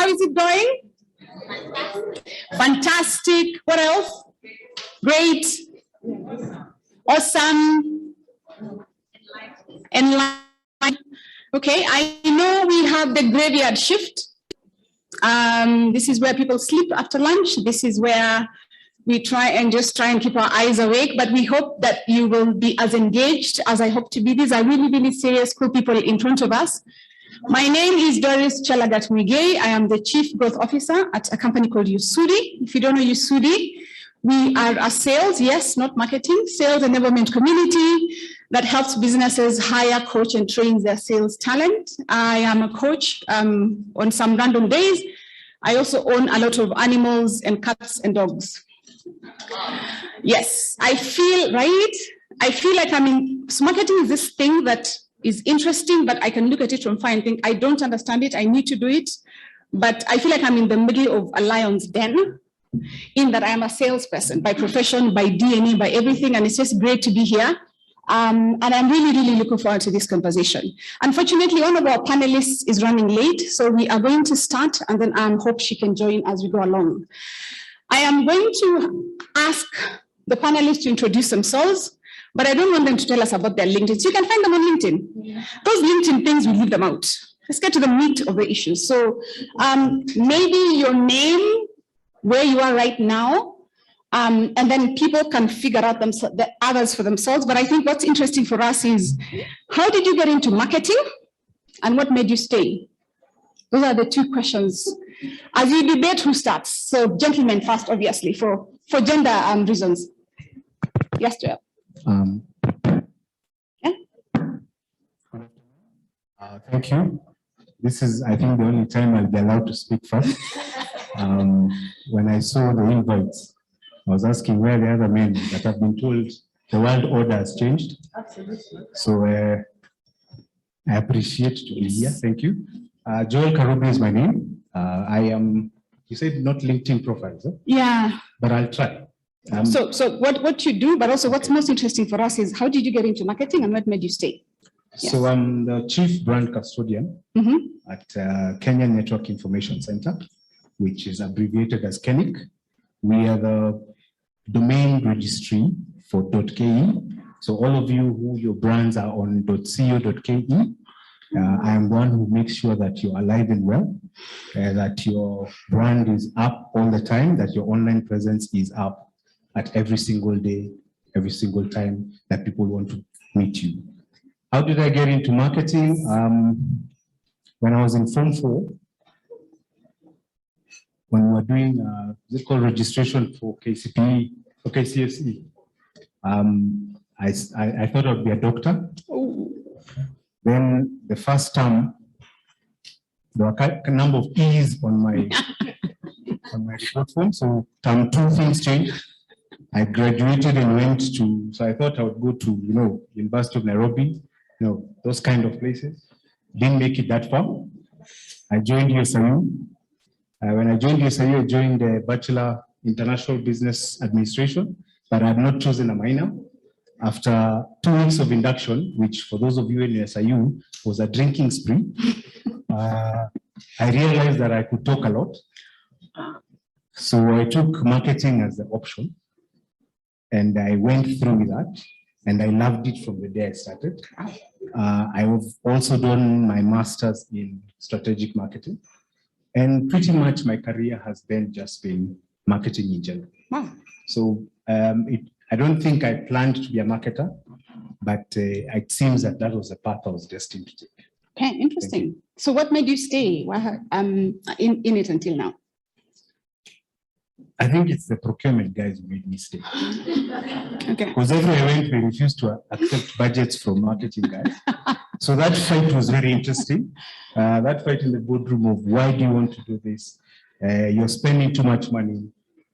How is it going? Fantastic. What else? Great. Awesome. Enlightened. Okay, I know we have the graveyard shift. This is where people sleep after lunch. This is where we try and keep our eyes awake, but we hope that you will be as engaged as I hope to be. These are really, really serious, cool people in front of us. My name is Doris Chelagat Mwigei. I am the Chief Growth Officer at a company called Usudi. If you don't know Usudi, we are a sales, yes, not marketing, sales enablement community that helps businesses hire, coach, and train their sales talent. I am a coach on some random days. I also own a lot of animals and cats and dogs. Yes, I feel, right? I feel like so marketing is this thing that is interesting, but I can look at it from far and think, I don't understand it, I need to do it. But I feel like I'm in the middle of a lion's den, in that I am a salesperson by profession, by DNA, by everything, and it's just great to be here. And I'm really, really looking forward to this conversation. Unfortunately, one of our panelists is running late, so we are going to start, and then I hope she can join as we go along. I am going to ask the panelists to introduce themselves, but I don't want them to tell us about their LinkedIn. So you can find them on LinkedIn. Yeah. Those LinkedIn things, we leave them out. Let's get to the meat of the issue. So maybe your name, where you are right now, and then people can figure out the others for themselves. But I think what's interesting for us is, how did you get into marketing and what made you stay? Those are the two questions. As you debate, who starts? So gentlemen first, obviously, for gender reasons. Yes, Joel. Yeah? Thank you. This is, I think, the only time I'll be allowed to speak first. When I saw the invites, I was asking where the other men that have been told the world order has changed. Absolutely. So I appreciate to be here. Thank you. Joel Karubiu is my name. I am, you said not LinkedIn profiles, huh? Yeah. But I'll try. So what you do, but also what's most interesting for us is, how did you get into marketing and what made you stay? Yes. So I'm the Chief Brand Custodian at Kenya Network Information Center, which is abbreviated as KeNIC. We are the domain registry for .ke. So all of you who your brands are on .co.ke, I am the one who makes sure that you're alive and well, that your brand is up all the time, that your online presence is up at every single day, every single time that people want to meet you. How did I get into marketing? When I was in Form 4, when we were doing this called registration for KCPE, for KCSE, I thought I'd be a doctor. Then the first term, there were a number of E's on my report form. So term 2, things changed. I graduated and went to, so I thought I would go to, University of Nairobi, those kind of places. Didn't make it that far. I joined USIU. When I joined USIU, I joined the Bachelor International Business Administration, but I had not chosen a minor. After 2 weeks of induction, which for those of you in USIU was a drinking spree, I realized that I could talk a lot. So I took marketing as the option, and I went through with that, and I loved it from the day I started. I have also done my master's in strategic marketing, and pretty much my career has then just been marketing in general. Wow. So I don't think I planned to be a marketer, but it seems that that was the path I was destined to take. Okay, interesting. So what made you stay in it until now? I think it's the procurement guys who made me stay. Okay. Because everywhere I went, we refused to accept budgets from marketing guys. So that fight was very interesting. That fight in the boardroom of, why do you want to do this? You're spending too much money.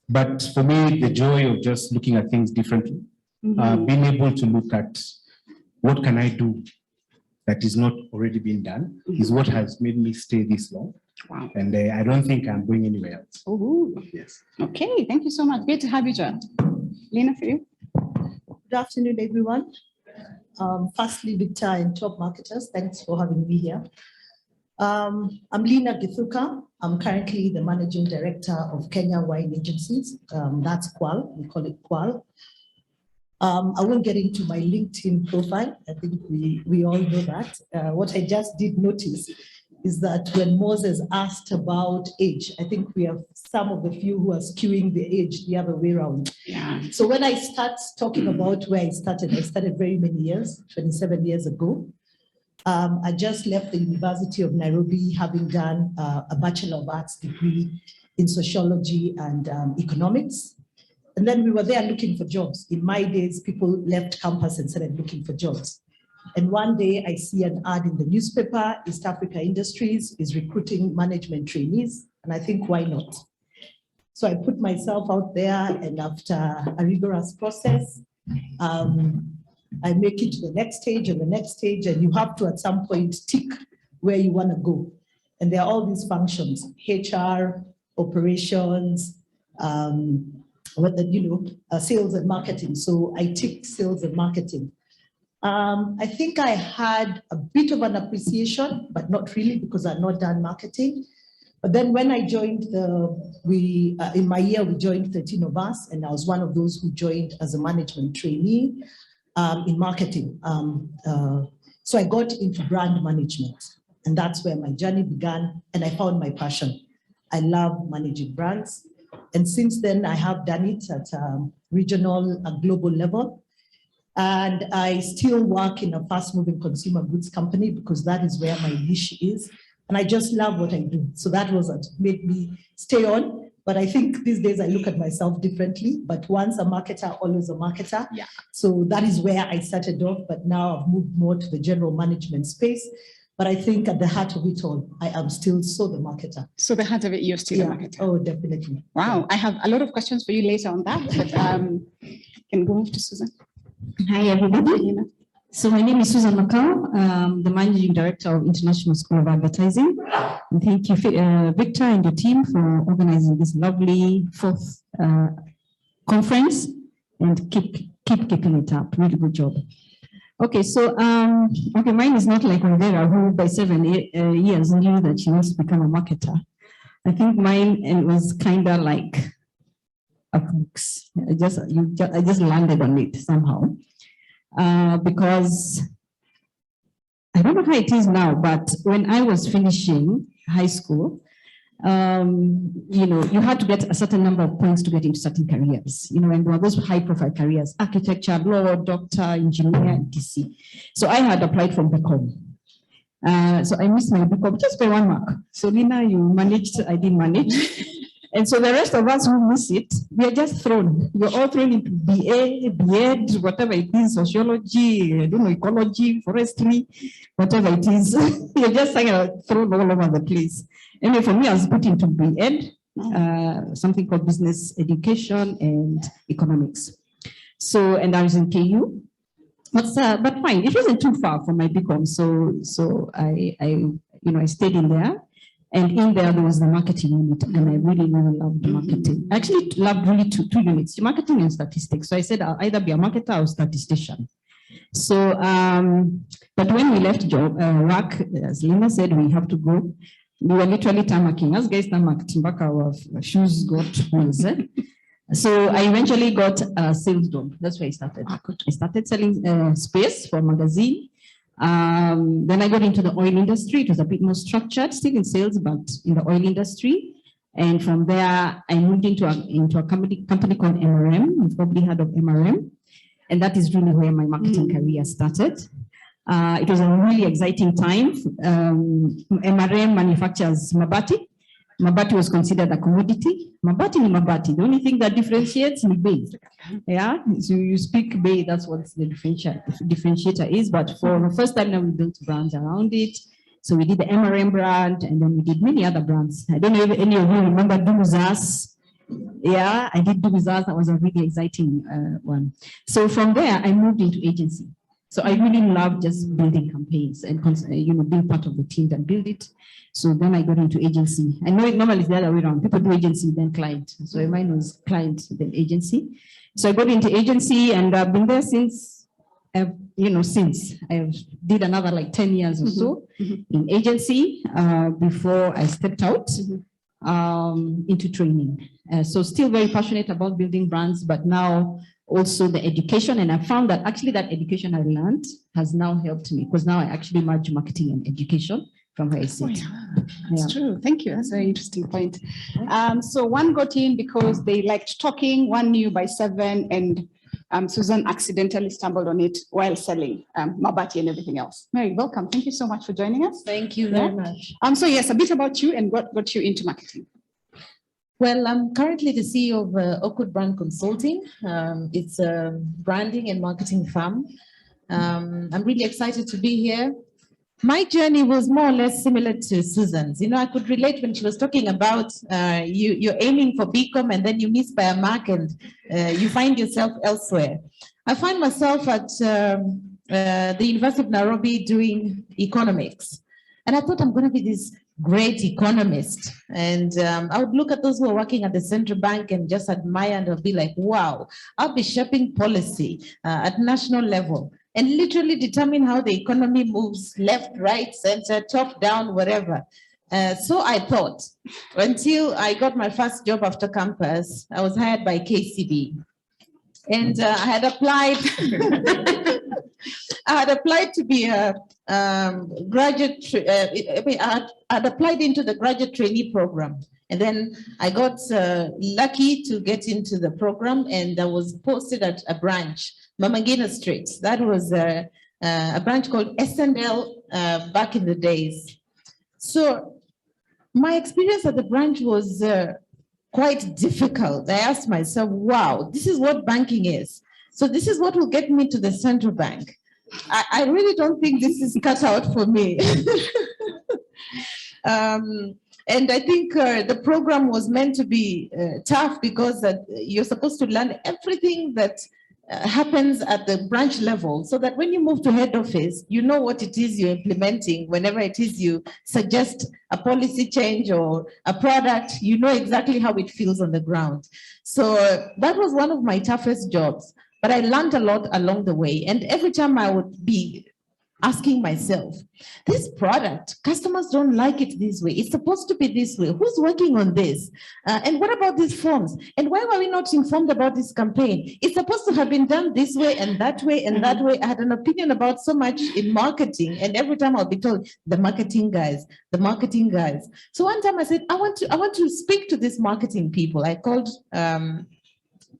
But for me, the joy of just looking at things differently, being able to look at what can I do that is not already being done, is what has made me stay this long. Wow. And I don't think I'm going anywhere else. Oh, yes. Okay, thank you so much. Great to have you, John. Lina, for you. Good afternoon, everyone. Firstly, Victor and top marketers, thanks for having me here. I'm Lina Githuka. I'm currently the Managing Director of Kenya Wine Agencies. That's KWAL, we call it KWAL. I won't get into my LinkedIn profile. I think we all know that. What I just did notice is that when Moses asked about age, I think we have some of the few who are skewing the age the other way around. Yeah. So when I start talking about where I started very many years, 27 years ago. I just left the University of Nairobi, having done a Bachelor of Arts degree in sociology and economics. And then we were there looking for jobs. In my days, people left campus and started looking for jobs. And one day I see an ad in the newspaper, East Africa Industries is recruiting management trainees. And I think, why not? So I put myself out there, and after a rigorous process, I make it to the next stage and the next stage, and you have to at some point tick where you want to go. And there are all these functions: HR, operations, sales and marketing. So I tick sales and marketing. I think I had a bit of an appreciation, but not really, because I'd not done marketing. But then when I joined in my year, we joined 13 of us, and I was one of those who joined as a management trainee in marketing. So I got into brand management, and that's where my journey began, and I found my passion. I love managing brands. And since then, I have done it at a regional and global level. And I still work in a fast-moving consumer goods company because that is where my niche is. And I just love what I do. So that was what made me stay on. But I think these days I look at myself differently. But once a marketer, always a marketer. Yeah. So that is where I started off. But now I've moved more to the general management space. But I think at the heart of it all, I am still the marketer. So the heart of it, you're still a marketer. Oh, definitely. Wow. I have a lot of questions for you later on that. But can go move to Susan. Hi, everybody. So my name is Susan Makau. I'm the Managing Director of International School of Advertising. And thank you, Victor and your team, for organizing this lovely fourth conference, and keep keeping it up. Really good job. Okay, so mine is not like Rivera, who by 7 years knew that she wants to become a marketer. I think mine was kind of like a books. I just landed on it somehow. Because I don't know how it is now, but when I was finishing high school, you had to get a certain number of points to get into certain careers, and there were those high profile careers: architecture, law, doctor, engineer, etc. So I had applied for BCom. So I missed my BCom just by 1 mark. So Lina, you managed, I didn't manage. And so the rest of us who miss it, we are just thrown. We're all thrown into BA, BEd, whatever it is, sociology, I don't know, ecology, forestry, whatever it is. You're just thrown all over the place. Anyway, for me, I was put into BEd, something called business education and economics. So, and I was in KU. But fine, it wasn't too far from my BCom. So I stayed in there. And in there was the marketing unit, and I really, really loved the marketing. I actually loved really two units, marketing and statistics. So I said I'll either be a marketer or statistician. So, but when we left work, as Lina said, we have to go. We were literally tarmacking. As guys tarmacked, back our shoes got holes. So I eventually got a sales job. That's where I started. I started selling space for a magazine. Then I got into the oil industry. It was a bit more structured, still in sales, but in the oil industry. And from there, I moved into a company called MRM. You've probably heard of MRM. And that is really where my marketing career started. It was a really exciting time. MRM manufactures mabati. Mabati was considered a commodity. Mabati ni mabati. The only thing that differentiates is bay. Yeah, so you speak bay, that's what the differentiator is. But for the first time now, we built brands around it. So we did the MRM brand, and then we did many other brands. I don't know if any of you remember Do With Us. Yeah, I did Do With Us. That was a really exciting one. So from there, I moved into agency. So I really love just building campaigns and being part of the team that build it. So then I got into agency. I know it normally is the other way around. People do agency, then client. So mine was client, then agency. So I got into agency, and I've been there since since I did another like 10 years or so in agency before I stepped out into training. So still very passionate about building brands, but now also the education. And I found that actually that education I learned has now helped me, because now I actually merge marketing and education from where I sit. Oh, yeah. That's true. Thank you. That's a very interesting point. So one got in because they liked talking, one knew by 7, and Susan accidentally stumbled on it while selling Mabati and everything else. Mary, welcome. Thank you so much for joining us. Thank you very much. So yes, a bit about you and what got you into marketing. Well, I'm currently the CEO of Oakwood Brand Consulting. It's a branding and marketing firm. I'm really excited to be here. My journey was more or less similar to Susan's. I could relate when she was talking about you're aiming for BCom and then you miss by a mark and you find yourself elsewhere. I find myself at the University of Nairobi doing economics. And I thought I'm going to be this great economist. And I would look at those who are working at the central bank and just admire, and I'll be like, wow, I'll be shaping policy at national level and literally determine how the economy moves left, right, center, top, down, wherever. So I thought, until I got my first job after campus, I was hired by KCB. And I had applied, to be a graduate, I had applied into the graduate trainee program. And then I got lucky to get into the program, and I was posted at a branch, Mamangina Street. That was a branch called S&L back in the days. So my experience at the branch was quite difficult. I asked myself, wow, this is what banking is. So this is what will get me to the central bank. I really don't think this is cut out for me. And I think the program was meant to be tough, because you're supposed to learn everything that happens at the branch level, so that when you move to head office, you know what it is you're implementing. Whenever it is you suggest a policy change or a product, you know exactly how it feels on the ground. So that was one of my toughest jobs, but I learned a lot along the way. And every time I would be asking myself, this product, customers don't like it this way. It's supposed to be this way. Who's working on this? And what about these forms? And why were we not informed about this campaign? It's supposed to have been done this way and that way and that way. I had an opinion about so much in marketing, and every time I'll be told, the marketing guys, the marketing guys. So one time I said, I want to speak to these marketing people. I called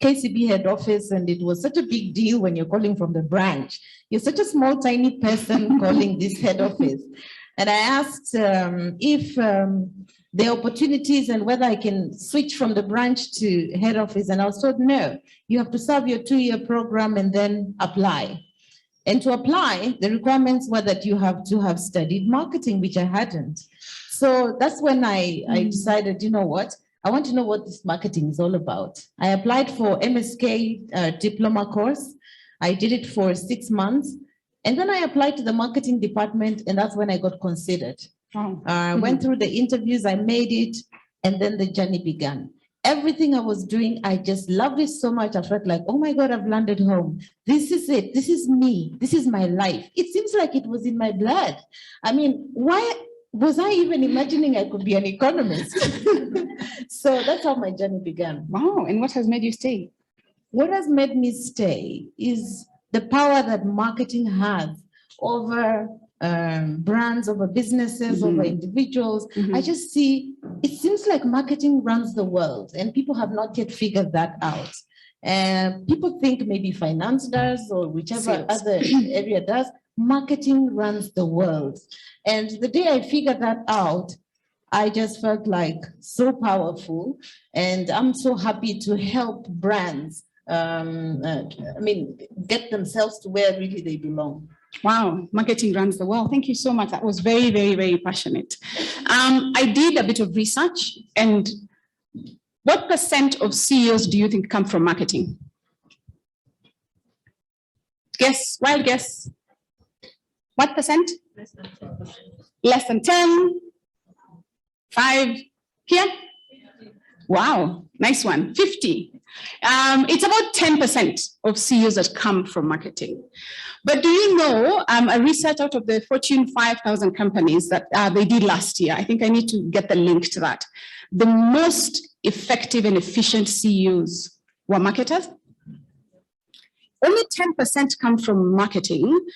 KCB head office, and it was such a big deal when you're calling from the branch. You're such a small, tiny person calling this head office. And I asked if there are opportunities and whether I can switch from the branch to head office. And I was told, no, you have to serve your 2-year program and then apply. And to apply, the requirements were that you have to have studied marketing, which I hadn't. So that's when I decided, you know what? I want to know what this marketing is all about. I applied for MSK diploma course. I did it for 6 months. And then I applied to the marketing department, and that's when I got considered. I went through the interviews, I made it, and then the journey began. Everything I was doing, I just loved it so much. I felt like, oh my God, I've landed home. This is it. This is me. This is my life. It seems like it was in my blood. I mean, why was I even imagining I could be an economist? So that's how my journey began. Wow. And what has made you stay? What has made me stay is the power that marketing has over brands, over businesses, over individuals. I just see, it seems like marketing runs the world, and people have not yet figured that out. And people think maybe finance does, or whichever other area does. Marketing runs the world. And the day I figured that out, I just felt like so powerful. And I'm so happy to help brands, get themselves to where really they belong. Wow, marketing runs the world. Thank you so much. That was very, very, very passionate. I did a bit of research, and what % of CEOs do you think come from marketing? Guess, wild guess. What percent? Less than 10%. Less than 10? 5? Here? 50. Wow, nice one. 50. It's about 10% of CEOs that come from marketing. But do you know, a research out of the Fortune 5,000 companies that they did last year, I think I need to get the link to that. The most effective and efficient CEOs were marketers. Only 10% come from marketing.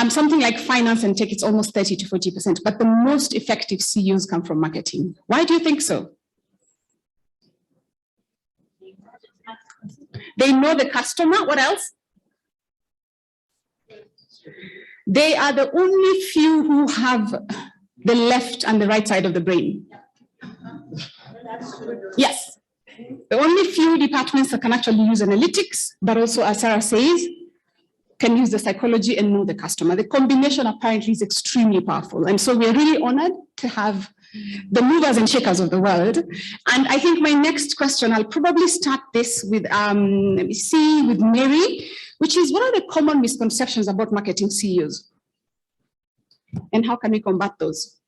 Something like finance and tech, it's almost 30 to 40%, but the most effective CEOs come from marketing. Why do you think so? They know the customer. What else? They are the only few who have the left and the right side of the brain. Yes. The only few departments that can actually use analytics, but also, as Sarah says, can use the psychology and know the customer. The combination apparently is extremely powerful. And so we're really honored to have the movers and shakers of the world. And I think my next question, I'll probably start this with, let me see, with Mary, which is, what are the common misconceptions about marketing CEOs? And how can we combat those?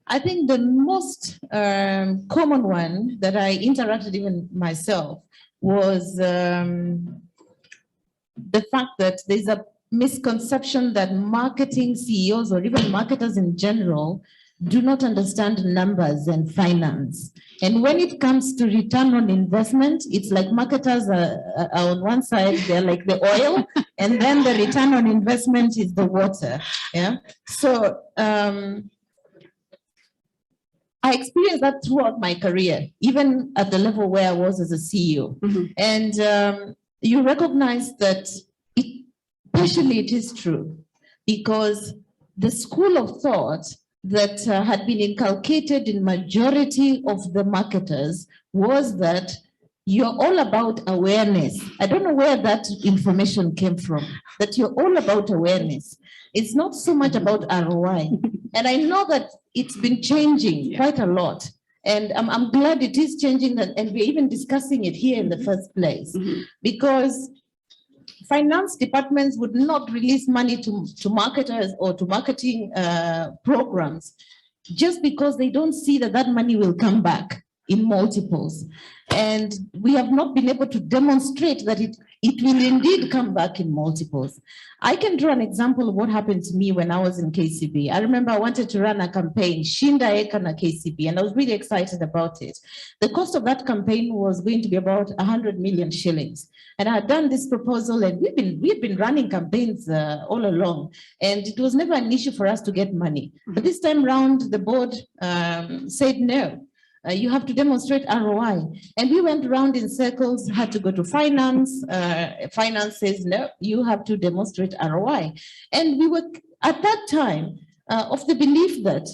I think the most common one that I interacted even myself was the fact that there's a misconception that marketing CEOs or even marketers in general do not understand numbers and finance. And when it comes to return on investment, it's like marketers are on one side, they're like the oil, and then the return on investment is the water. Yeah. So I experienced that throughout my career, even at the level where I was as a CEO. Mm-hmm. And you recognize that partially it is true, because the school of thought that had been inculcated in majority of the marketers was that you're all about awareness. I don't know where that information came from, that you're all about awareness. It's not so much about ROI. And I know that it's been changing quite a lot. And I'm glad it is changing, and we're even discussing it here in the first place, because finance departments would not release money to marketers or to marketing programs just because they don't see that that money will come back in multiples. And we have not been able to demonstrate that it will indeed come back in multiples. I can draw an example of what happened to me when I was in KCB. I remember I wanted to run a campaign, Shinda Eka na KCB, and I was really excited about it. The cost of that campaign was going to be about 100 million shillings. And I had done this proposal, and we've been running campaigns all along, and it was never an issue for us to get money. But this time round, the board said no. You have to demonstrate ROI. And we went around in circles, had to go to finance. Finance says, no, you have to demonstrate ROI. And we were, at that time, of the belief that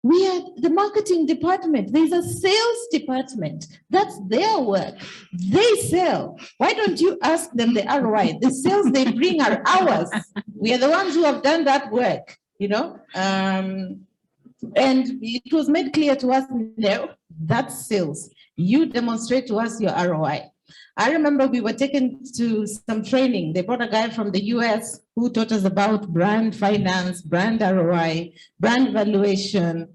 we are the marketing department. There's a sales department. That's their work. They sell. Why don't you ask them the ROI? The sales they bring are ours. We are the ones who have done that work, you know? And it was made clear to us, no, that's sales. You demonstrate to us your ROI. I remember we were taken to some training. They brought a guy from the US who taught us about brand finance, brand ROI, brand valuation,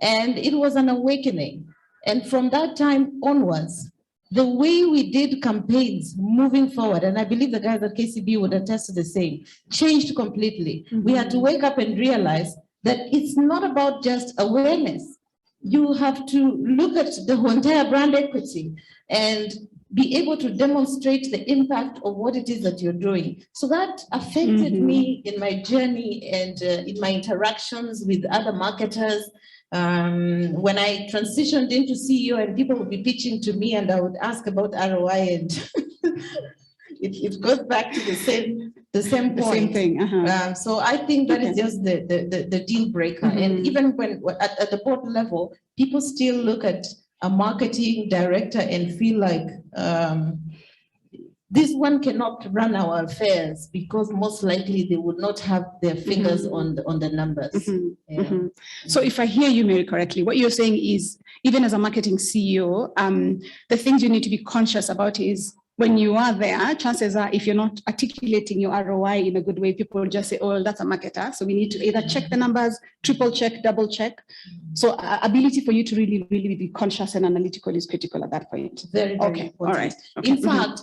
and it was an awakening. And from that time onwards, the way we did campaigns moving forward, and I believe the guys at KCB would attest to the same, changed completely. Mm-hmm. We had to wake up and realize that it's not about just awareness. You have to look at the entire brand equity and be able to demonstrate the impact of what it is that you're doing. So that affected me in my journey and in my interactions with other marketers. When I transitioned into CEO and people would be pitching to me and I would ask about ROI, and it goes back to the same point. The same thing. So I think that is just the deal breaker. And even when at the board level, people still look at a marketing director and feel like this one cannot run our affairs because most likely they would not have their fingers on the numbers. So if I hear you, Mary, correctly, what you're saying is, even as a marketing CEO, the things you need to be conscious about is when you are there, chances are if you're not articulating your ROI in a good way, people will just say, oh, that's a marketer. So we need to either check the numbers, triple check, double check. So ability for you to really, really be conscious and analytical is critical at that point. Very, very okay. important. All right. Okay. In fact,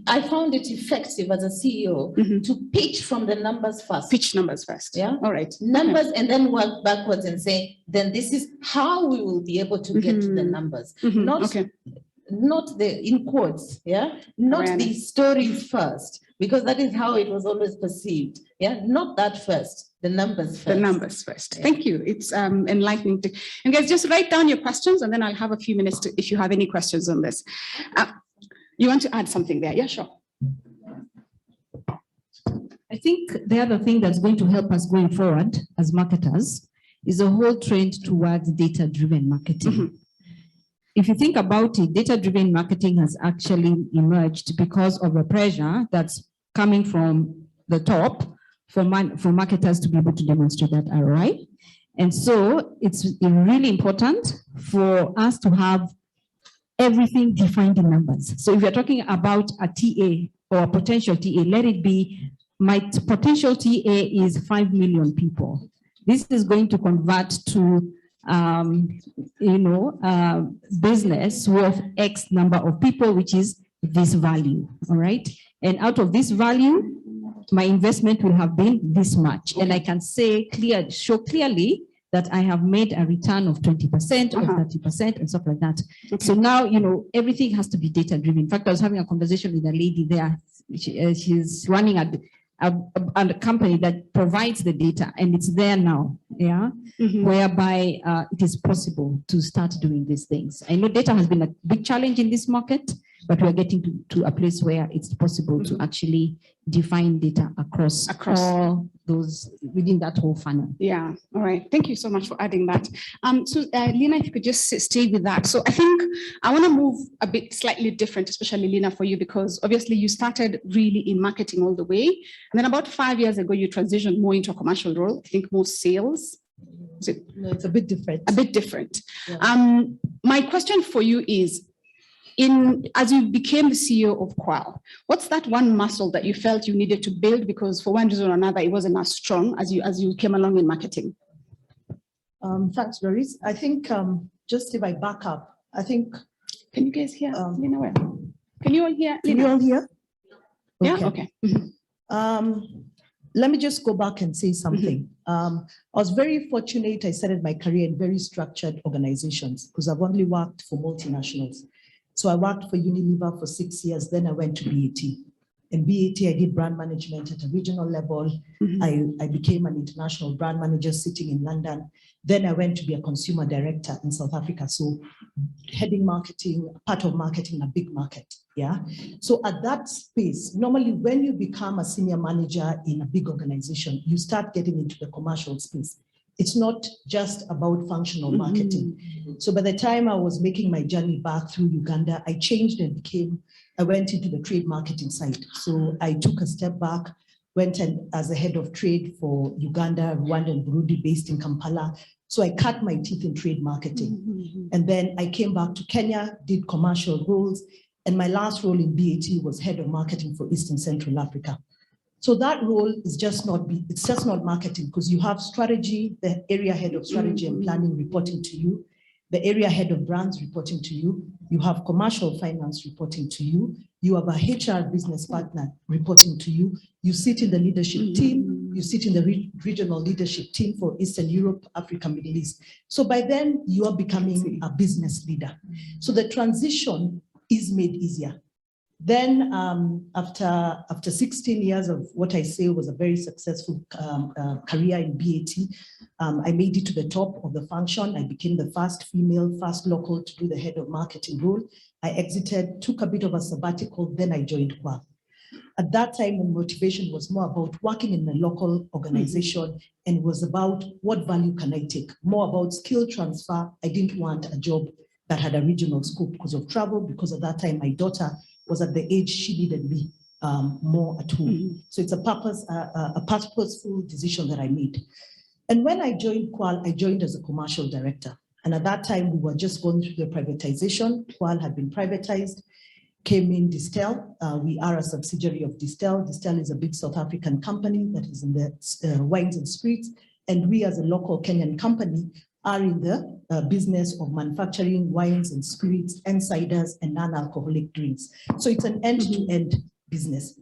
I found it effective as a CEO to pitch from the numbers first. Pitch numbers first. Yeah. All right. Numbers, and then work backwards and say, then this is how we will be able to get to the numbers. Not the in quotes, yeah, not the stories first, because that is how it was always perceived. Yeah, not that first, the numbers first. The numbers first. Yeah. Thank you. It's enlightening. And guys, just write down your questions, and then I'll have a few minutes to, if you have any questions on this. You want to add something there? Yeah, sure. I think the other thing that's going to help us going forward as marketers is a whole trend towards data-driven marketing. If you think about it, data-driven marketing has actually emerged because of the pressure that's coming from the top for marketers to be able to demonstrate that ROI. And so it's really important for us to have everything defined in numbers. So if you're talking about a TA or a potential TA, let it be, my potential TA is 5 million people. This is going to convert to business worth X number of people, which is this value, all right? And out of this value, my investment will have been this much. And I can say show clearly that I have made a return of 20% or 30% and stuff like that. So now, everything has to be data driven. In fact, I was having a conversation with a lady there. She's running a company that provides the data, and it's there now, yeah, whereby it is possible to start doing these things. I know data has been a big challenge in this market, but we are getting to a place where it's possible to actually define data across all those within that whole funnel. Yeah. All right. Thank you so much for adding that. So Lina, if you could just stay with that. So I think I want to move a bit slightly different, especially Lina, for you, because obviously you started really in marketing all the way. And then about 5 years ago, you transitioned more into a commercial role, I think more sales. No, it's a bit different. A bit different. Yeah. My question for you is, as you became the CEO of KWAL, what's that one muscle that you felt you needed to build because for one reason or another it wasn't as strong as you came along in marketing? Thanks, Doris. I think just if I back up, I think. Can you guys hear Lina well? Can you all hear? Can you all hear? Yeah. Okay. Let me just go back and say something. I was very fortunate. I started my career in very structured organizations because I've only worked for multinationals. So I worked for Unilever for 6 years. Then I went to BAT. In BAT, I did brand management at a regional level. I became an international brand manager sitting in London. Then I went to be a consumer director in South Africa. So heading marketing, part of marketing, a big market. Yeah. So at that space, normally when you become a senior manager in a big organization, you start getting into the commercial space. It's not just about functional marketing. So by the time I was making my journey back through Uganda, I changed and I went into the trade marketing side. So I took a step back, went as a head of trade for Uganda, Rwanda, and Burundi based in Kampala. So I cut my teeth in trade marketing. And then I came back to Kenya, did commercial roles. And my last role in BAT was head of marketing for East and Central Africa. So that role is just not marketing because you have strategy, the area head of strategy and planning reporting to you, the area head of brands reporting to you, you have commercial finance reporting to you, you have a HR business partner reporting to you, you sit in the leadership team, you sit in the regional leadership team for Eastern Europe, Africa, Middle East. So by then you are becoming a business leader. So the transition is made easier. Then after 16 years of what I say was a very successful career in BAT, I made it to the top of the function. I became the first female, first local to do the head of marketing role. I exited, took a bit of a sabbatical, then I joined KWAL. At that time, the motivation was more about working in a local organization and was about what value can I take, more about skill transfer. I didn't want a job that had a regional scope because of travel, because at that time, my daughter was at the age she needed me more at home. So it's a purposeful decision that I made. And when I joined KWAL, I joined as a commercial director. And at that time, we were just going through the privatization. KWAL had been privatized. came in Distel. We are a subsidiary of Distel. Distel is a big South African company that is in the wines and spirits. And we as a local Kenyan company are in the business of manufacturing wines and spirits and ciders and non-alcoholic drinks. So it's an end-to-end business.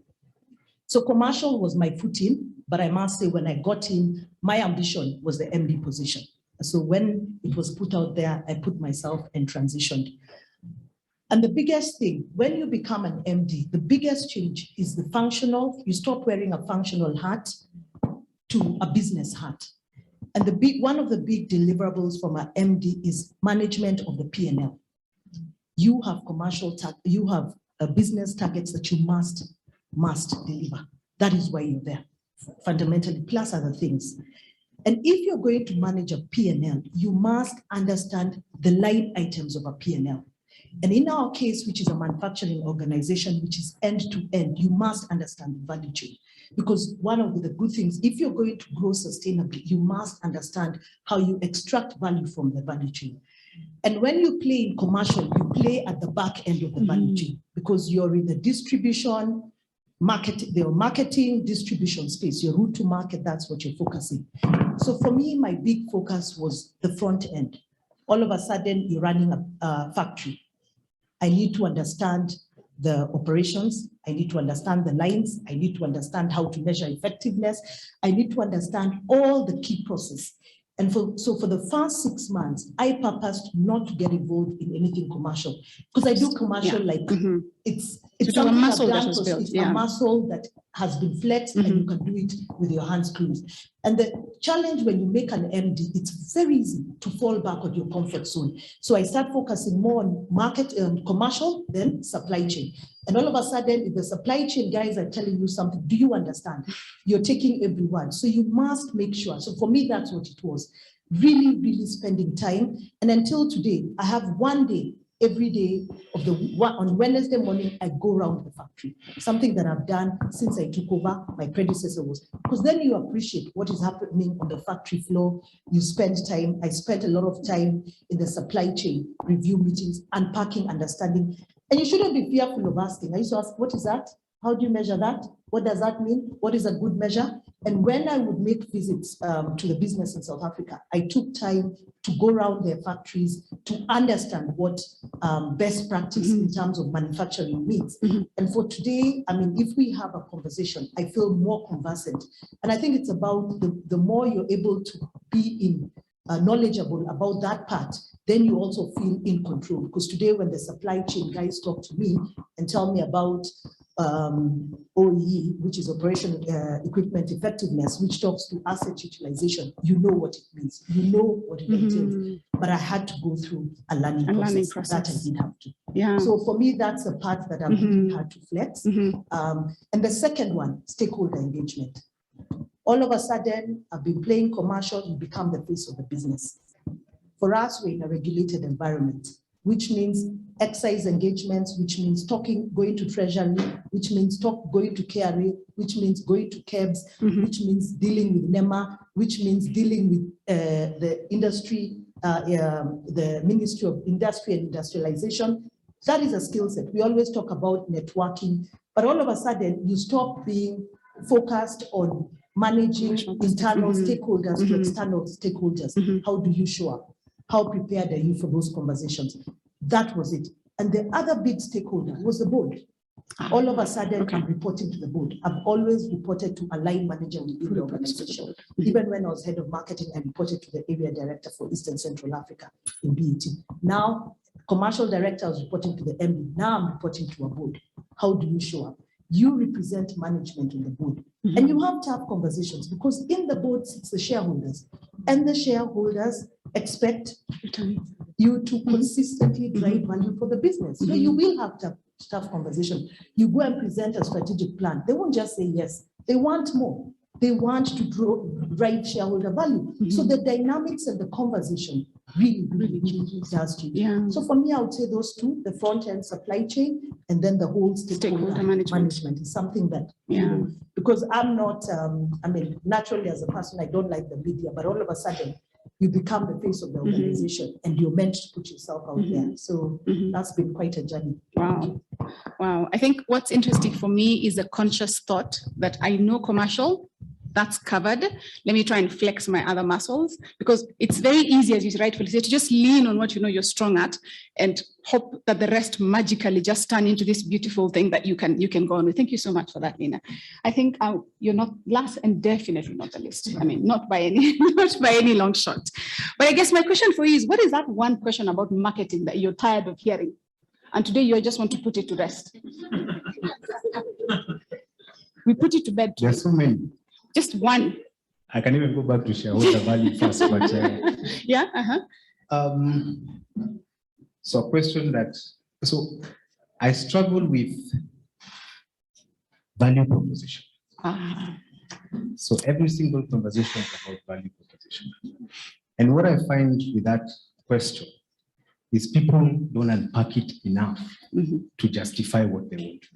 So commercial was my footing, but I must say when I got in, my ambition was the MD position. So when it was put out there, I put myself and transitioned. And the biggest thing, when you become an MD, the biggest change is the functional, you stop wearing a functional hat to a business hat. And one of the big deliverables from an MD is management of the P&L. You have you have business targets that you must deliver. That is why you're there, fundamentally, plus other things. And if you're going to manage a P&L, you must understand the line items of a P&L. And in our case, which is a manufacturing organization, which is end-to-end, you must understand the value chain. Because one of the good things, if you're going to grow sustainably, you must understand how you extract value from the value chain. And when you play in commercial, you play at the back end of the value chain because you're in the distribution, marketing, distribution space, your route to market, that's what you're focusing. So for me, my big focus was the front end. All of a sudden, you're running a factory. I need to understand the operations. I need to understand the lines. I need to understand how to measure effectiveness. I need to understand all the key process. And so for the first 6 months, I purposed not to get involved in anything commercial because I do commercial like it's something I've done because it's a muscle that has been flexed and you can do it with your hands closed. And the challenge when you make an MD, it's very easy to fall back on your comfort zone. So I start focusing more on market and commercial than supply chain. And all of a sudden, if the supply chain guys are telling you something, do you understand? You're taking every word. So you must make sure. So for me, that's what it was. Really, really spending time. And until today, I have one day, every day of on Wednesday morning, I go around the factory. Something that I've done since I took over, my predecessor was, because then you appreciate what is happening on the factory floor. You spend time, I spent a lot of time in the supply chain review meetings, unpacking, understanding. And you shouldn't be fearful of asking. I used to ask, what is that? How do you measure that? What does that mean? What is a good measure? And when I would make visits to the business in South Africa, I took time to go around their factories to understand what best practice in terms of manufacturing means. And for today, I mean, if we have a conversation, I feel more conversant. And I think it's about the more you're able to be knowledgeable about that part, then you also feel in control. Because today when the supply chain guys talk to me and tell me about OEE, which is Operational Equipment Effectiveness, which talks to asset utilization, you know what it means, you know what it entails. But I had to go through a learning process that I didn't have to. Yeah. So for me, that's a part that I've really had to flex. And the second one, stakeholder engagement. All of a sudden, I've been playing commercial, you become the face of the business. For us, we're in a regulated environment, which means excise engagements, which means going to Treasury, which means going to KRA, which means going to KEBS, which means dealing with NEMA, which means dealing with the industry, the Ministry of Industry and Industrialization. That is a skill set. We always talk about networking, but all of a sudden you stop being focused on managing internal stakeholders to external stakeholders. How do you show up? How prepared are you for those conversations? That was it. And the other big stakeholder was the board. All of a sudden, I'm reporting to the board. I've always reported to a line manager within the organization. Even when I was head of marketing, I reported to the area director for Eastern Central Africa in BET. Now, commercial director, I was reporting to the MD. Now I'm reporting to a board. How do you show up? You represent management on the board. And you have tough conversations because in the board sits the shareholders. And the shareholders expect you to consistently drive value for the business. So you will have tough conversation. You go and present a strategic plan. They won't just say yes. They want more. They want to drive shareholder value. So the dynamics of the conversation really does change. Yeah. So for me, I would say those two, the front end supply chain, and then the whole stakeholder management is something that, because I'm not, I mean, naturally as a person, I don't like the media, but all of a sudden, you become the face of the organization, and you're meant to put yourself out there. So that's been quite a journey. Wow. Wow. I think what's interesting for me is a conscious thought that I know commercial, that's covered. Let me try and flex my other muscles, because it's very easy, as you rightfully say, to just lean on what you know you're strong at and hope that the rest magically just turn into this beautiful thing that you can go on with. Thank you so much for that, Lina. I think you're not last and definitely not the least. I mean, not by any long shot. But I guess my question for you is, what is that one question about marketing that you're tired of hearing? And today you just want to put it to rest. We put it to bed. There's so many. Just one. I can even go back to shareholder value first, but yeah. So a question so I struggle with value proposition. So every single conversation is about value proposition. And what I find with that question is people don't unpack it enough to justify what they want.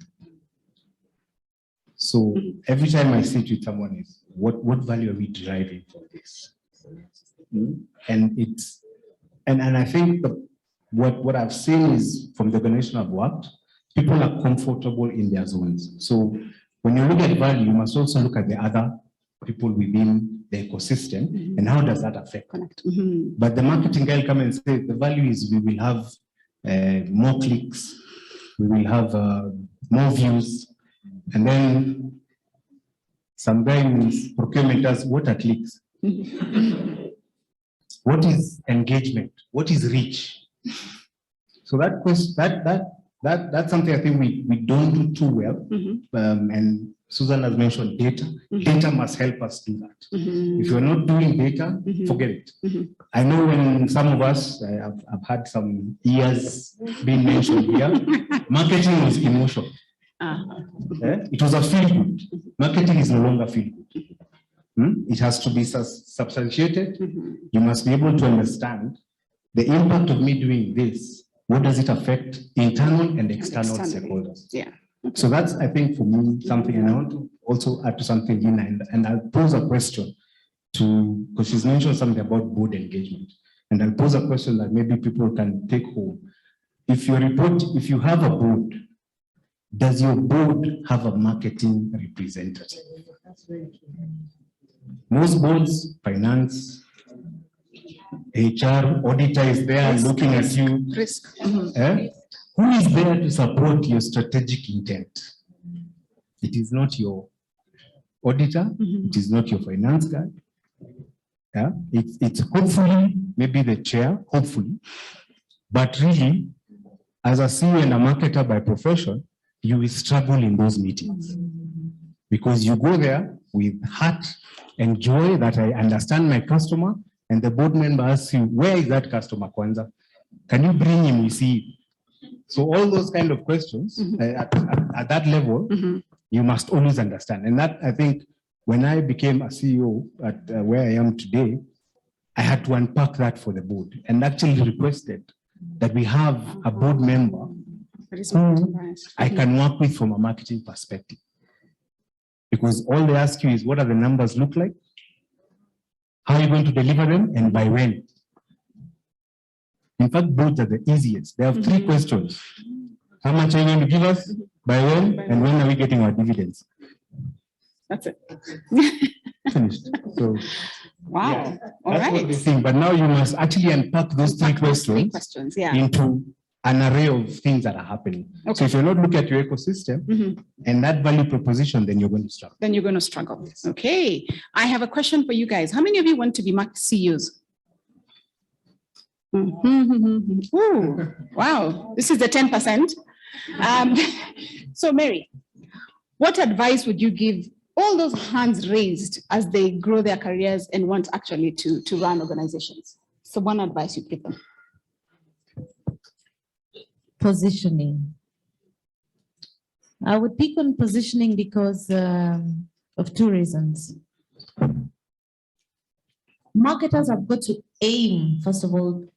So every time I sit with someone is, what value are we deriving from this? And I think what I've seen is, from the organization I've worked, people are comfortable in their zones. So when you look at value, you must also look at the other people within the ecosystem and how does that affect? But the marketing guy will come and say the value is we will have more clicks, we will have more views. And then some guy in procurement does, what are clicks? What is engagement? What is reach? So that question, that's something I think we don't do too well. And Susan has mentioned data. Data must help us do that. If you're not doing data, forget it. I know when some of us, I've had some years being mentioned here, marketing was emotional. It was a feel good. Marketing is no longer feel good. It has to be substantiated. You must be able to understand the impact of me doing this. What does it affect internal and external stakeholders? Yeah. So that's, I think, for me, something, and I want to also add to something, Lina, and I'll pose a question because she's mentioned something about board engagement. And I'll pose a question that maybe people can take home. If you have a board, does your board have a marketing representative? Most boards, finance, HR, auditor is there looking at you. Risk. Who is there to support your strategic intent? It is not your auditor. It is not your finance guy. Yeah, it's hopefully maybe the chair, hopefully, but really, as a CEO and a marketer by profession, you will struggle in those meetings because you go there with heart and joy that I understand my customer, and the board member asks you, where is that customer, Kwanza? Can you bring him? We see. So all those kind of questions at that level, you must always understand. And that, I think, when I became a CEO at where I am today, I had to unpack that for the board and actually requested that we have a board member who I can work with from a marketing perspective. Because all they ask you is, what are the numbers look like? How are you going to deliver them, and by when? In fact, boards are the easiest. They have 3 questions. How much are you going to give us, by when, and when are we getting our dividends? That's it. Finished. So, wow. Yeah, All that's right. what they think. But now you must actually unpack those 3 questions yeah. into an array of things that are happening. Okay. So if you're not looking at your ecosystem and that value proposition, then you're going to struggle. Then you're going to struggle. Okay. I have a question for you guys. How many of you want to be CEOs? Ooh, wow. This is the 10%. So Mary, what advice would you give all those hands raised as they grow their careers and want actually to run organizations? So one advice you give them. Positioning. I would pick on positioning because of 2 reasons. Marketers have got to aim, first of all,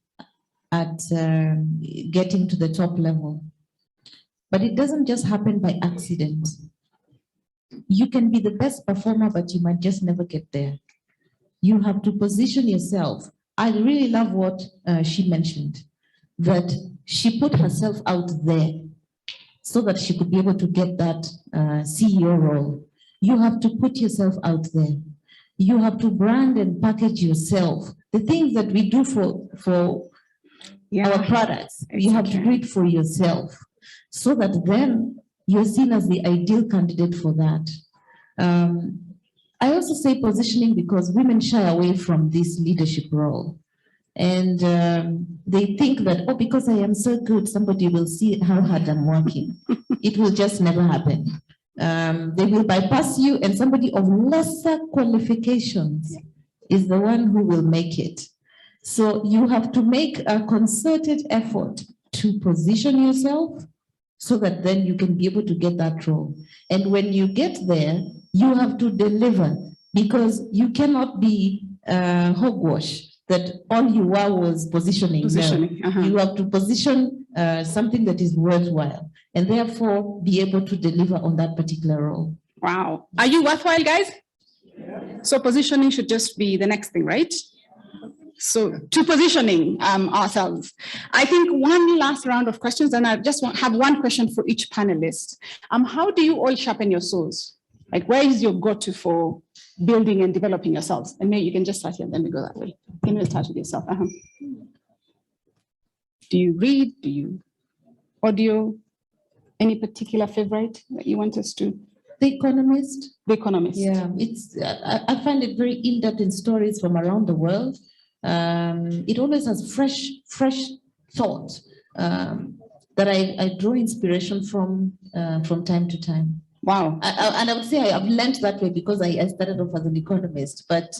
at getting to the top level. But it doesn't just happen by accident. You can be the best performer, but you might just never get there. You have to position yourself I really love what she mentioned, that she put herself out there so that she could be able to get that CEO role. You have to put yourself out there. You have to brand and package yourself. The things that we do for our products, you have to do it for yourself, so that then you're seen as the ideal candidate for that. I also say positioning because women shy away from this leadership role. And they think that, oh, because I am so good, somebody will see how hard I'm working. It will just never happen. They will bypass you, and somebody of lesser qualifications is the one who will make it. So you have to make a concerted effort to position yourself so that then you can be able to get that role. And when you get there, you have to deliver, because you cannot be hogwash that all you are was positioning. No. You have to position something that is worthwhile, and therefore be able to deliver on that particular role. Wow. Are you worthwhile, guys? Yeah. So positioning should just be the next thing, right? So to positioning ourselves. I think one last round of questions, and I just have one question for each panelist. How do you all sharpen your souls? Like, where is your go-to for building and developing yourselves? And maybe you can just start here and then we go that way. Can you start with yourself? Do you read? Do you audio? Any particular favorite that you want us to? The Economist. The Economist. Yeah, it's. I find it very in-depth in stories from around the world. It always has fresh thought that I draw inspiration from time to time. Wow. And I would say I've learned that way because I started off as an economist, but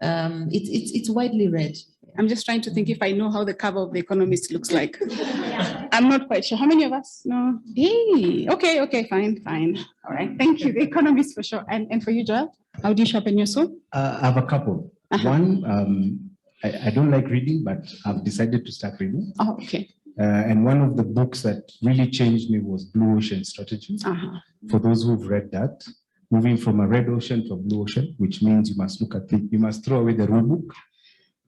it's widely read. I'm just trying to think if I know how the cover of The Economist looks like. I'm not quite sure. How many of us know? Hey, okay, fine. All right, thank you. The Economist for sure. And for you, Joel, how do you sharpen your soul? I have a couple. One, I don't like reading, but I've decided to start reading. Oh, okay. And one of the books that really changed me was Blue Ocean Strategy. For those who've read that, moving from a red ocean to a blue ocean, which means you must look at it, you must throw away the rule book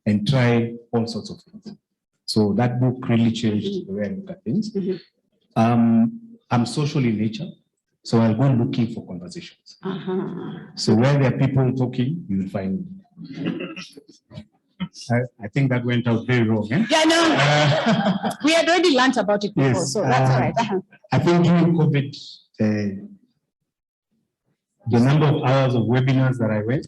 and try all sorts of things. So that book really changed the way I look at things. I'm social in nature, so I'll go looking for conversations. So where there are people talking, you will find me. I think that went out very wrong. Eh? Yeah, no, we had already learned about it before, so that's all right. I think during COVID, the number of hours of webinars that I went,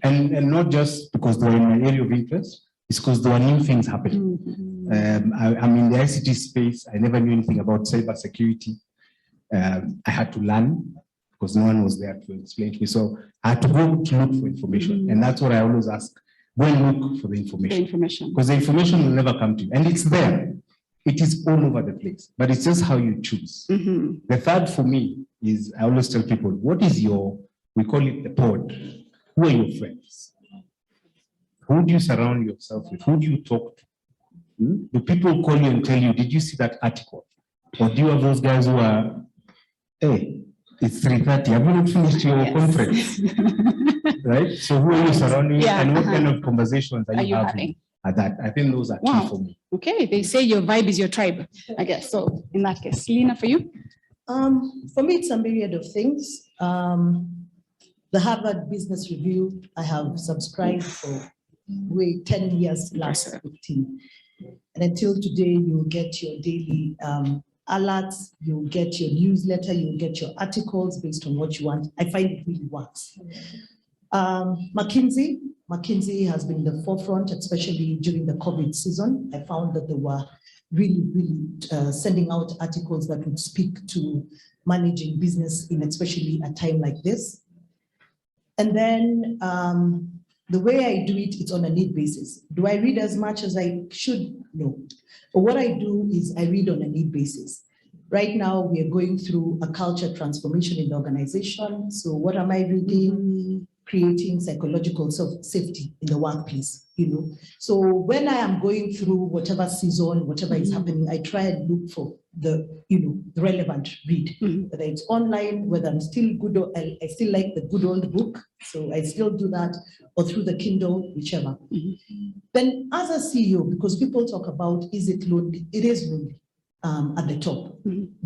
and not just because they were in my area of interest, it's because there were new things happening. I'm in the ICT space. I never knew anything about cybersecurity. I had to learn because no one was there to explain to me. So I had to go to look for information, and that's what I always ask. Go and look for the information. Because the information will never come to you. And it's there. It is all over the place. But it's just how you choose. The third for me is, I always tell people, what is your, we call it the pod. Who are your friends? Who do you surround yourself with? Who do you talk to? Do people call you and tell you, did you see that article? Or do you have those guys who are, hey, it's 3:30, have you not finished your conference? Right? So who are you surrounding and what kind of conversations are you having at that? I think those are key for me. Okay, they say your vibe is your tribe, I guess. So in that case, Lina, for you? For me, it's a myriad of things. The Harvard Business Review, I have subscribed for 10 years, last 15. And until today, you'll get your daily alerts, you'll get your newsletter, you'll get your articles based on what you want. I find it really works. McKinsey has been in the forefront, especially during the COVID season. I found that they were really sending out articles that would speak to managing business in especially a time like this. And then the way I do it, it's on a need basis. Do I read as much as I should? No. But what I do is I read on a need basis. Right now, we are going through a culture transformation in the organization. So what am I reading? creating psychological safety in the workplace, you know. So when I am going through whatever season, whatever is happening, I try and look for the, you know, the relevant read, whether it's online, whether I'm still good, or I still like the good old book, so I still do that, or through the Kindle, whichever. Then as a CEO, because people talk about, is it lonely? It is lonely at the top.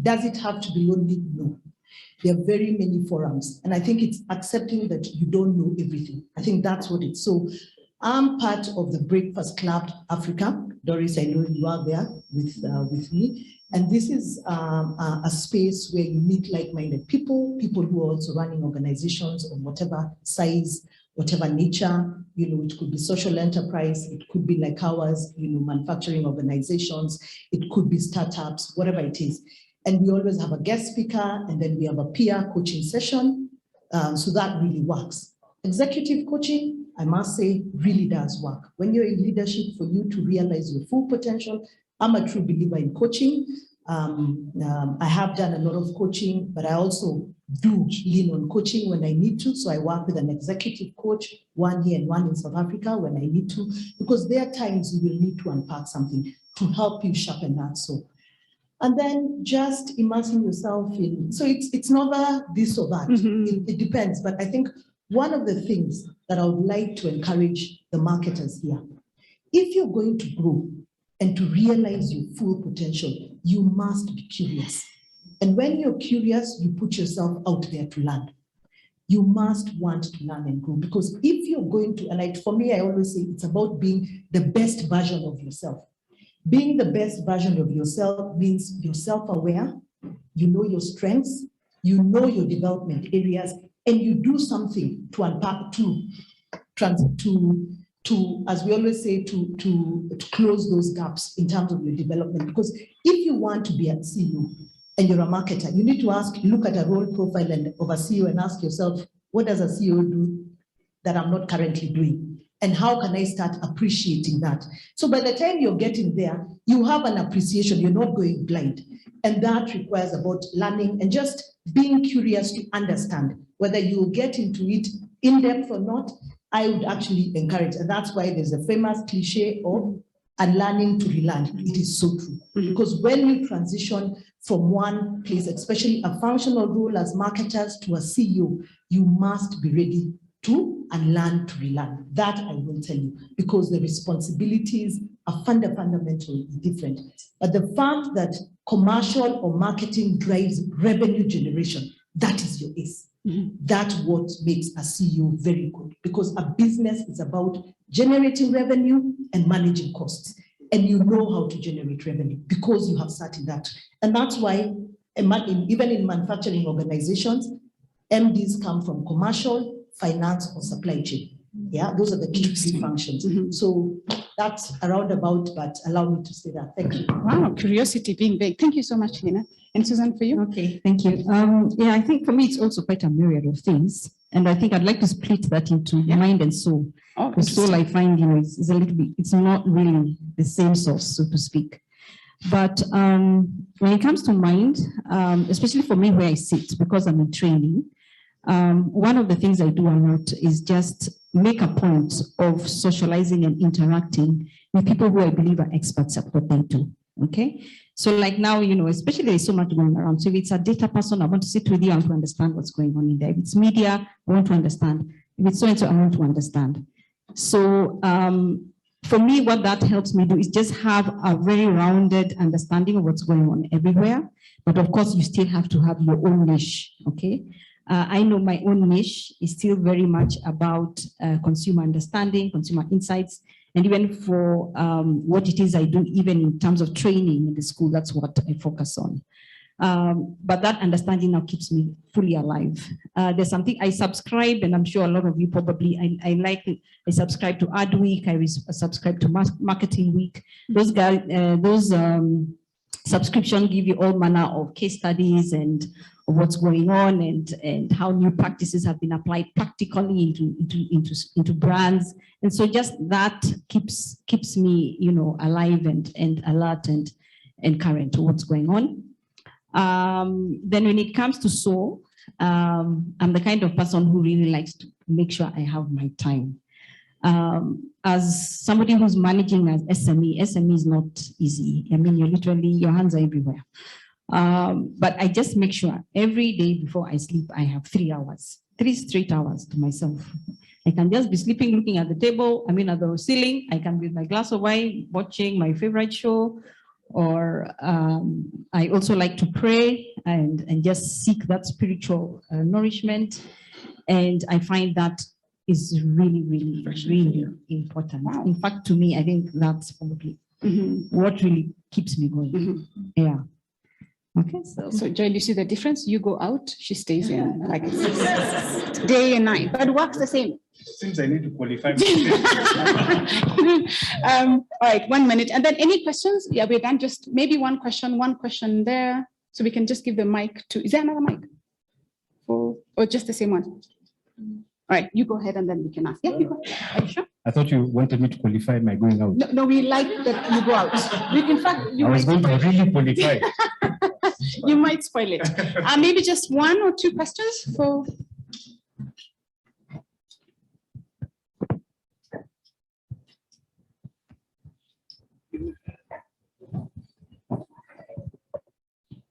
Does it have to be lonely? No. There are very many forums, and I think it's accepting that you don't know everything. I think that's what it's. So I'm part of the Breakfast Club Africa. Doris, I know you are there with me. And this is a space where you meet like-minded people who are also running organizations of whatever size, whatever nature. You know, it could be social enterprise, it could be like ours, you know, manufacturing organizations, it could be startups, whatever it is. And we always have a guest speaker, and then we have a peer coaching session. So that really works. Executive coaching, I must say, really does work. When you're in leadership, for you to realize your full potential, I'm a true believer in coaching. I have done a lot of coaching, but I also do lean on coaching when I need to. So I work with an executive coach, one here and one in South Africa when I need to, because there are times you will need to unpack something to help you sharpen that soul. And then just immersing yourself in, so it's never this or that, it depends. But I think one of the things that I would like to encourage the marketers here, if you're going to grow and to realize your full potential, you must be curious. And when you're curious, you put yourself out there to learn. You must want to learn and grow, because if you're going to, and for me, I always say it's about being the best version of yourself. Being the best version of yourself means you're self-aware, you know your strengths, you know your development areas, and you do something to unpack, to as we always say, to close those gaps in terms of your development. Because if you want to be a CEO and you're a marketer, you need to look at a role profile of a CEO and ask yourself, what does a CEO do that I'm not currently doing? And how can I start appreciating that? So by the time you're getting there, you have an appreciation, you're not going blind. And that requires about learning and just being curious to understand. Whether you get into it in depth or not, I would actually encourage. And that's why there's a famous cliche of unlearning to relearn. It is so true. Because when you transition from one place, especially a functional role as marketers to a CEO, you must be ready to unlearn to relearn. That I will tell you, because the responsibilities are fundamentally different. But the fact that commercial or marketing drives revenue generation, that is your ace. That's what makes a CEO very good, because a business is about generating revenue and managing costs. And you know how to generate revenue because you have sat in that. And that's why, even in manufacturing organizations, MDs come from commercial, finance, or supply chain. Yeah, those are the key three functions. So that's a roundabout, but allow me to say that. Thank you. Wow, curiosity being big. Thank you so much, Lina. And Susan, for you? Okay, thank you. Yeah, I think for me, it's also quite a myriad of things. And I think I'd like to split that into mind and soul. Oh, the soul, I find, is a little bit, it's not really the same source, so to speak. But when it comes to mind, especially for me where I sit, because I'm in training, one of the things I do a lot is just make a point of socializing and interacting with people who I believe are experts at what they do. Okay, so like now, especially there's so much going around. So if it's a data person, I want to sit with you, I want to understand what's going on in there. If it's media, I want to understand. If it's so and so, I want to understand. So for me, what that helps me do is just have a very rounded understanding of what's going on everywhere. But of course, you still have to have your own niche. Okay. I know my own niche is still very much about consumer understanding, consumer insights, and even for what it is I do, even in terms of training in the school, that's what I focus on. But that understanding now keeps me fully alive. There's something I subscribe, and I'm sure a lot of you probably, I subscribe to Adweek, I subscribe to Marketing Week. Those guys, subscriptions give you all manner of case studies and of what's going on and how new practices have been applied practically into brands. And so just that keeps me, alive and alert and current to what's going on. Then when it comes to soul, I'm the kind of person who really likes to make sure I have my time. As somebody who's managing as SME is not easy. I mean, your hands are everywhere. But I just make sure every day before I sleep, I have 3 hours, 3 straight hours to myself. I can just be sleeping, looking at the table, I mean, at the ceiling. I can be with my glass of wine, watching my favorite show, or I also like to pray and just seek that spiritual nourishment. And I find that is really, really, really important. Wow. In fact, to me, I think that's probably what really keeps me going. Yeah. Okay. So Joy, you see the difference? You go out, she stays in, like day and night, but works the same. Seems I need to qualify. All right, 1 minute. And then any questions? Yeah, we're done. Just maybe one question there. So we can just give the mic to, is there another mic? Or just the same one? All right, you go ahead and then we can ask. Yeah, you go. Are you sure? I thought you wanted me to qualify my going out. No, we like that you go out. In fact, I was going to really qualify. You might spoil it. Maybe just 1 or 2 questions for.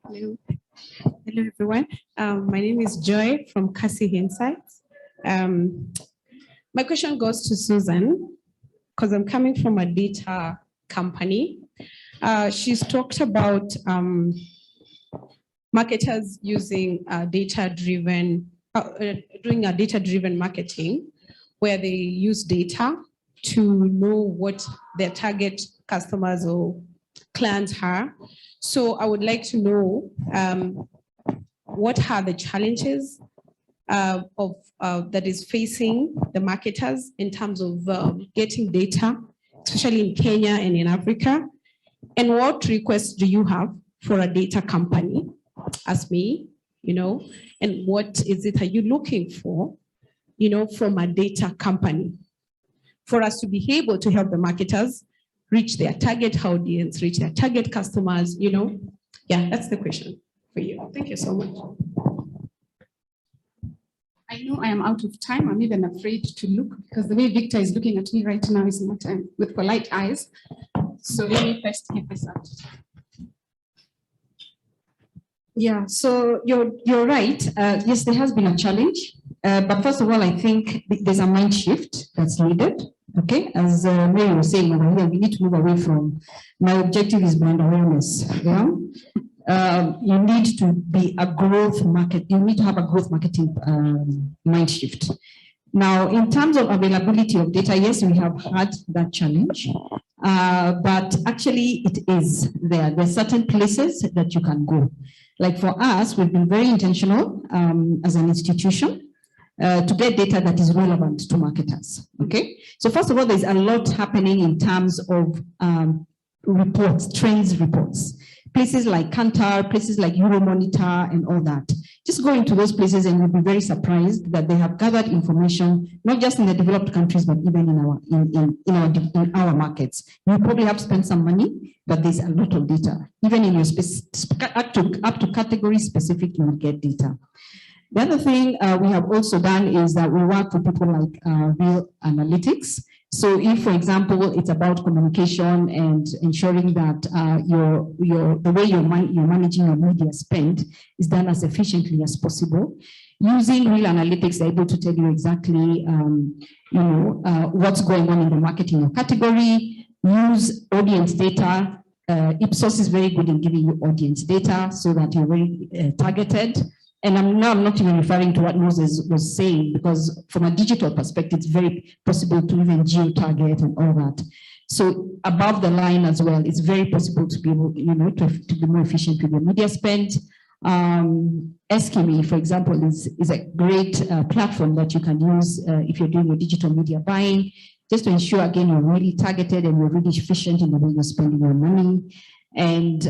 Hello. Hello, everyone. My name is Joy from KeNIC Insights. My question goes to Susan, because I'm coming from a data company. She's talked about marketers using data-driven, doing a data-driven marketing, where they use data to know what their target customers or clients are. So I would like to know what are the challenges that is facing the marketers in terms of getting data, especially in Kenya and in Africa, and what requests do you have for a data company, as me, and what is it are you looking for, from a data company, for us to be able to help the marketers reach their target audience, reach their target customers, Yeah, that's the question for you. Thank you so much. I know I am out of time. I'm even afraid to look because the way Victor is looking at me right now is not with polite eyes. So let me first give this up. Yeah, so you're right. Yes, there has been a challenge. But first of all, I think there's a mind shift that's needed. Okay, as Mary was saying over here, we need to move away from my objective is brand awareness. Yeah, you need to be a growth market. You need to have a growth marketing mind shift. Now, in terms of availability of data, yes, we have had that challenge, but actually it is there. There's certain places that you can go. Like for us, we've been very intentional as an institution to get data that is relevant to marketers, okay? So first of all, there's a lot happening in terms of reports, trends reports. Places like Kantar, places like Euromonitor and all that. Just go into those places and you'll be very surprised that they have gathered information, not just in the developed countries, but even in our markets. You probably have spent some money, but there's a lot of data. Even in your up to category specific, you will get data. The other thing we have also done is that we work with people like Real Analytics. So if, for example, it's about communication and ensuring that the way you're managing your media spend is done as efficiently as possible, using Real Analytics, they're able to tell you exactly what's going on in the market in your category. Use audience data. Ipsos is very good in giving you audience data so that you're very targeted. And I'm not even referring to what Moses was saying, because from a digital perspective, it's very possible to even geo-target and all that. So above the line as well, it's very possible to be able, to be more efficient with your media spend. Eskimi, for example, is a great platform that you can use if you're doing your digital media buying, just to ensure, again, you're really targeted and you're really efficient in the way you're spending your money. And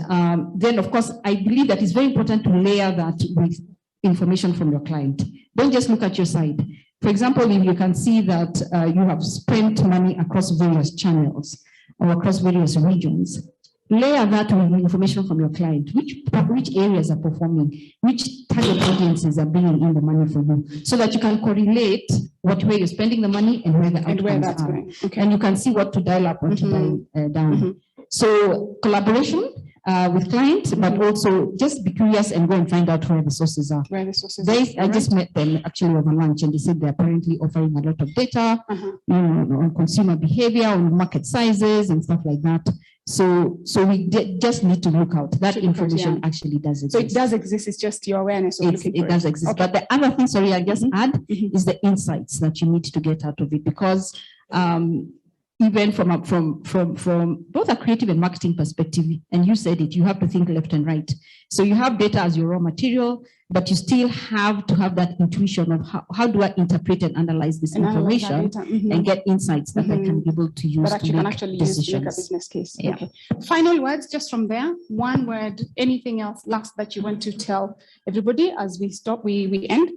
then, of course, I believe that it's very important to layer that with information from your client. Don't just look at your side. For example, if you can see that you have spent money across various channels or across various regions, layer that with information from your client, which areas are performing, which target audiences are bringing in the money for you, so that you can correlate where you're spending the money and where the outcomes are. Okay. And you can see what to dial up, what to dial down. So collaboration with clients, but also just be curious and go and find out where the sources are. I just met them actually over lunch, and they said they're apparently offering a lot of data on consumer behavior, on market sizes and stuff like that. So we just need to look out. That information actually does exist. So it does exist. It's just your awareness of looking for it does exist. Okay. But the other thing, sorry, I just add is the insights that you need to get out of it, because even from both a creative and marketing perspective, and you said it, you have to think left and right. So you have data as your raw material, but you still have to have that intuition of how do I interpret and analyze this information and get insights that I can be able to use that to you make can actually decisions. use to make a business case. Yeah. Okay. Final words just from there. One word, anything else last that you want to tell everybody as we stop, we end?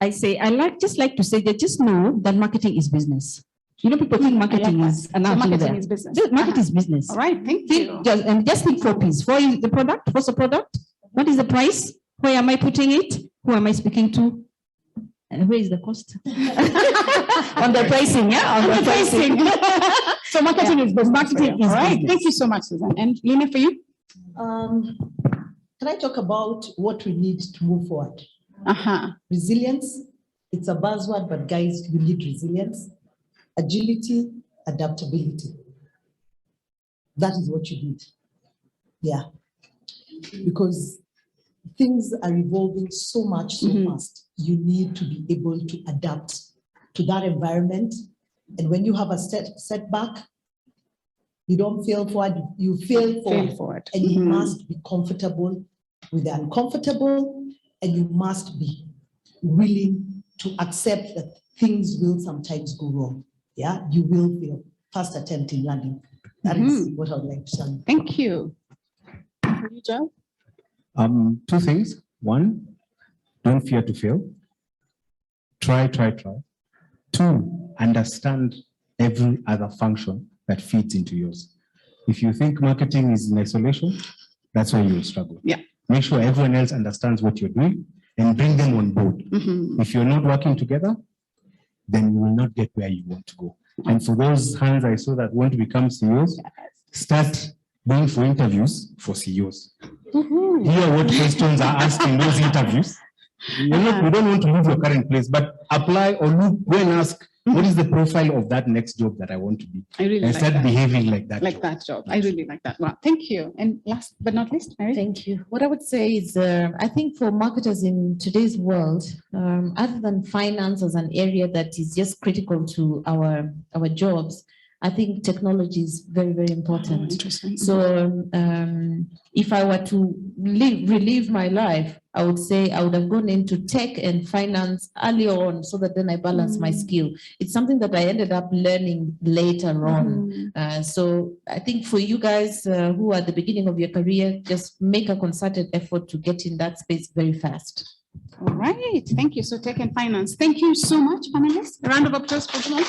I say, just like to say that just know that marketing is business. You know, people think marketing is marketing is business. Marketing is business. All right, thank you. Just think 4 P's. 4 is the product. What's the product? What is the price? Where am I putting it? Who am I speaking to? And where is the cost? On the pricing, on the pricing. So marketing is business. Marketing is all right. business. Thank you so much, Susan. And Lina, for you? Can I talk about what we need to move forward? Resilience. It's a buzzword, but guys, we need resilience. Agility, adaptability. That is what you need. Yeah. Because things are evolving so much, so fast. You need to be able to adapt to that environment. And when you have a setback, you don't fail forward, you fail forward. And you must be comfortable with the uncomfortable, and you must be willing to accept that things will sometimes go wrong. Yeah, you will fail. First attempt in learning. That is what I would like to say. Thank you. You, Joe? 2 things. 1, don't fear to fail. Try. 2, understand every other function that feeds into yours. If you think marketing is in isolation, that's where you will struggle. Yeah. Make sure everyone else understands what you're doing and bring them on board. If you're not working together, then you will not get where you want to go. And for those hands I saw that want to become CEOs, start going for interviews for CEOs. Hear what questions are asked in those interviews. You don't want to leave your current place, but apply or go and ask, what is the profile of that next job that I want to be? I really and like start that. behaving like that. That job. I really like that. Wow. Thank you. And last but not least, Mary? Thank you. What I would say is, I think for marketers in today's world, other than finance as an area that is just critical to our jobs, I think technology is very, very important. Interesting. So if I were to relive my life, I would say I would have gone into tech and finance early on, so that then I balance my skill. It's something that I ended up learning later on. So I think for you guys who are at the beginning of your career, just make a concerted effort to get in that space very fast. All right. Thank you. So tech and finance. Thank you so much, panelists. A round of applause for them all.